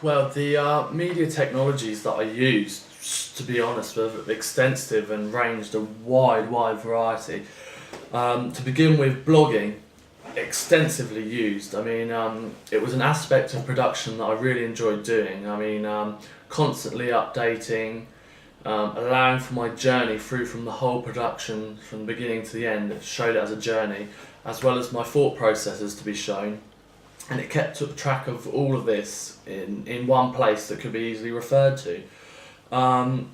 Well, the media technologies that I used, to be honest, were extensive and ranged a wide variety. To begin with, blogging, extensively used. It was an aspect of production that I really enjoyed doing. Constantly updating, allowing for my journey through from the whole production, from the beginning to the end, it showed it as a journey, as well as my thought processes to be shown. And it kept track of all of this in one place that could be easily referred to. Um,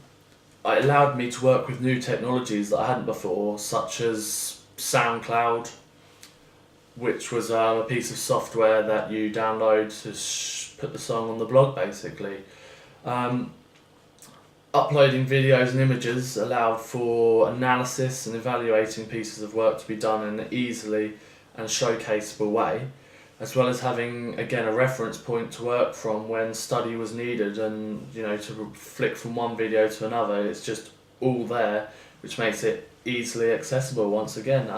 it allowed me to work with new technologies that I hadn't before, such as SoundCloud, which was a piece of software that you download to put the song on the blog, basically. Um, Uploading videos and images allowed for analysis and evaluating pieces of work to be done in an easily and showcaseable way, as well as having again a reference point to work from when study was needed, and to flick from one video to another, it's just all there, which makes it easily accessible once again.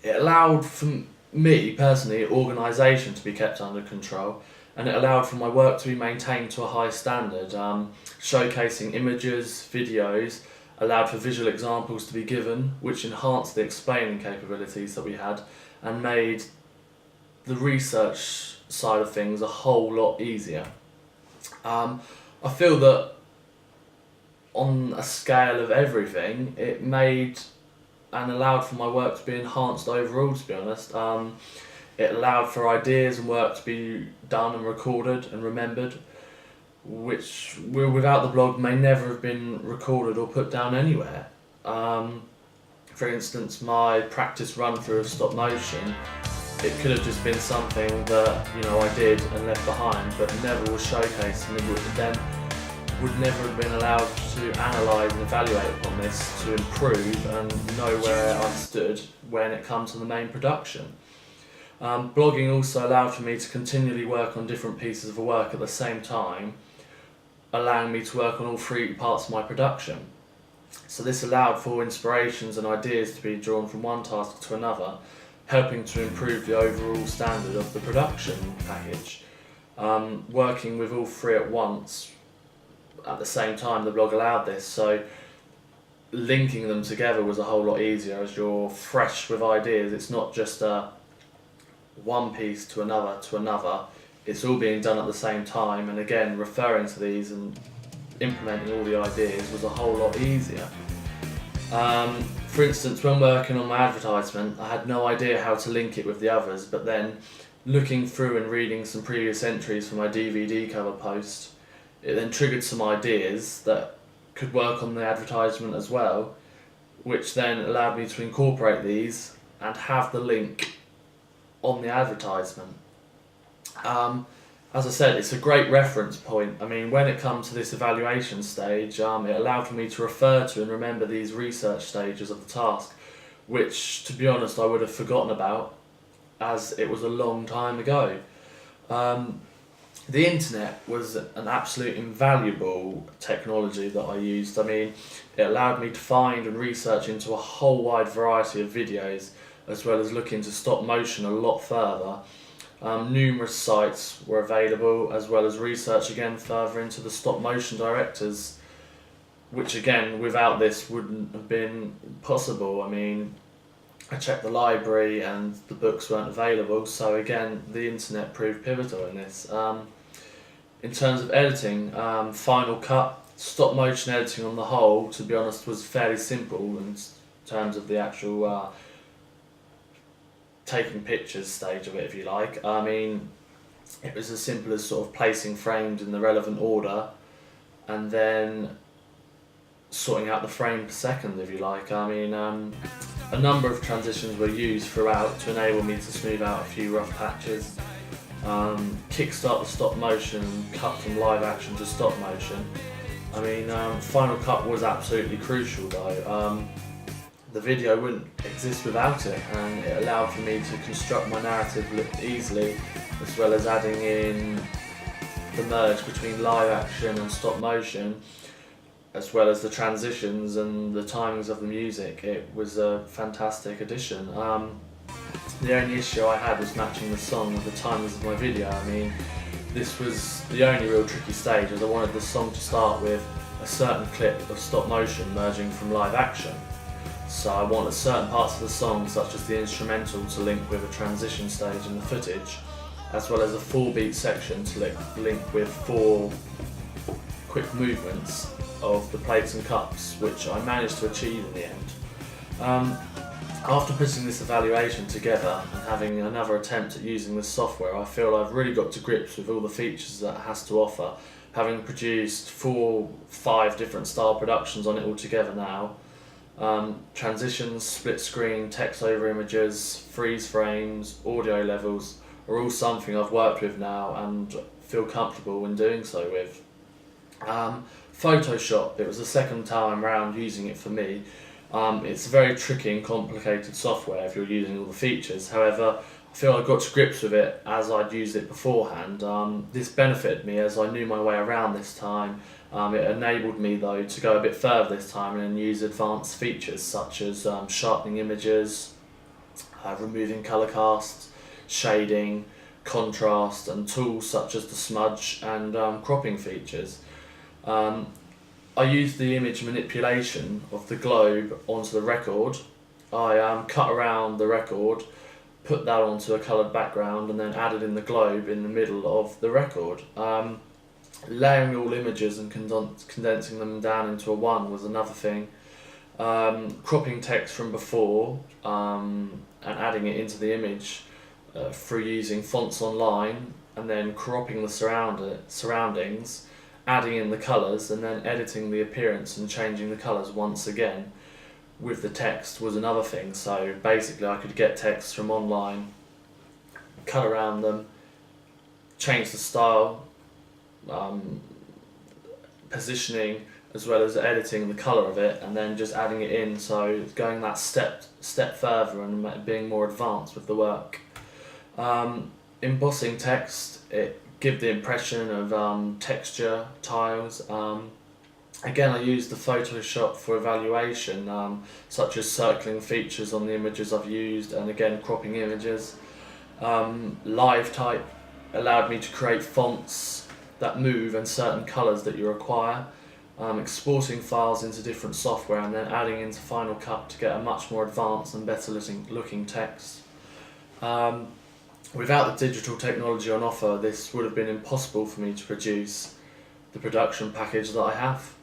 It allowed for me personally organisation to be kept under control, and it allowed for my work to be maintained to a high standard. Showcasing images, videos, allowed for visual examples to be given, which enhanced the explaining capabilities that we had and made the research side of things a whole lot easier. I feel that on a scale of everything, it made and allowed for my work to be enhanced overall, to be honest. It allowed for ideas and work to be done and recorded and remembered, which without the blog may never have been recorded or put down anywhere. For instance, my practice run through of stop motion, it could have just been something that I did and left behind, but never was showcased, and it would never have been allowed to analyse and evaluate upon this to improve and know where I stood when it comes to the main production. Blogging also allowed for me to continually work on different pieces of work at the same time, allowing me to work on all three parts of my production. So this allowed for inspirations and ideas to be drawn from one task to another, helping to improve the overall standard of the production package. Working with all three at once at the same time, the blog allowed this, so linking them together was a whole lot easier as you're fresh with ideas. It's not just one piece to another, it's all being done at the same time, and again referring to these and implementing all the ideas was a whole lot easier. For instance, when working on my advertisement, I had no idea how to link it with the others, but then looking through and reading some previous entries for my DVD cover post, it then triggered some ideas that could work on the advertisement as well, which then allowed me to incorporate these and have the link on the advertisement. As I said, it's a great reference point. When it comes to this evaluation stage, it allowed for me to refer to and remember these research stages of the task, which, to be honest, I would have forgotten about as it was a long time ago. The internet was an absolute invaluable technology that I used. It allowed me to find and research into a whole wide variety of videos, as well as look into stop motion a lot further. Numerous sites were available, as well as research again further into the stop motion directors, which again without this wouldn't have been possible. I checked the library and the books weren't available, so again the internet proved pivotal in this. In terms of editing, Final Cut, stop motion editing on the whole, to be honest, was fairly simple in terms of the actual taking pictures stage of it, if you like. It was as simple as sort of placing frames in the relevant order and then sorting out the frame per second, if you like. A number of transitions were used throughout to enable me to smooth out a few rough patches, kickstart the stop motion, cut from live action to stop motion. Final Cut was absolutely crucial though. The video wouldn't exist without it, and it allowed for me to construct my narrative easily, as well as adding in the merge between live action and stop motion, as well as the transitions and the timings of the music. It was a fantastic addition. The only issue I had was matching the song with the timings of my video. this was the only real tricky stage, as I wanted the song to start with a certain clip of stop motion merging from live action. So I wanted certain parts of the song, such as the instrumental, to link with a transition stage in the footage, as well as a 4-beat section to link with 4 quick movements of the plates and cups, which I managed to achieve in the end. After putting this evaluation together and having another attempt at using this software, I feel I've really got to grips with all the features that it has to offer, having produced 4-5 different style productions on it altogether now. Transitions, split screen, text over images, freeze frames, audio levels are all something I've worked with now and feel comfortable in doing so with. Photoshop, it was the second time round using it for me. It's very tricky and complicated software if you're using all the features. However, I feel I got to grips with it as I'd used it beforehand. This benefited me as I knew my way around this time. It enabled me though to go a bit further this time and use advanced features such as sharpening images, removing colour casts, shading, contrast, and tools such as the smudge and cropping features. I used the image manipulation of the globe onto the record. I cut around the record, put that onto a coloured background, and then added in the globe in the middle of the record. Layering all images and condensing them down into a one was another thing. Cropping text from before and adding it into the image through using fonts online, and then cropping the surroundings, adding in the colours, and then editing the appearance and changing the colours once again with the text was another thing. So basically I could get text from online, cut around them, change the style, positioning, as well as editing the colour of it, and then just adding it in, so going that step further and being more advanced with the work. Embossing text, it give the impression of texture, tiles. Again, I used the Photoshop for evaluation, such as circling features on the images I've used, and again cropping images. Live type allowed me to create fonts that move and certain colours that you require. Exporting files into different software and then adding into Final Cut to get a much more advanced and better looking text. Without the digital technology on offer, this would have been impossible for me to produce the production package that I have.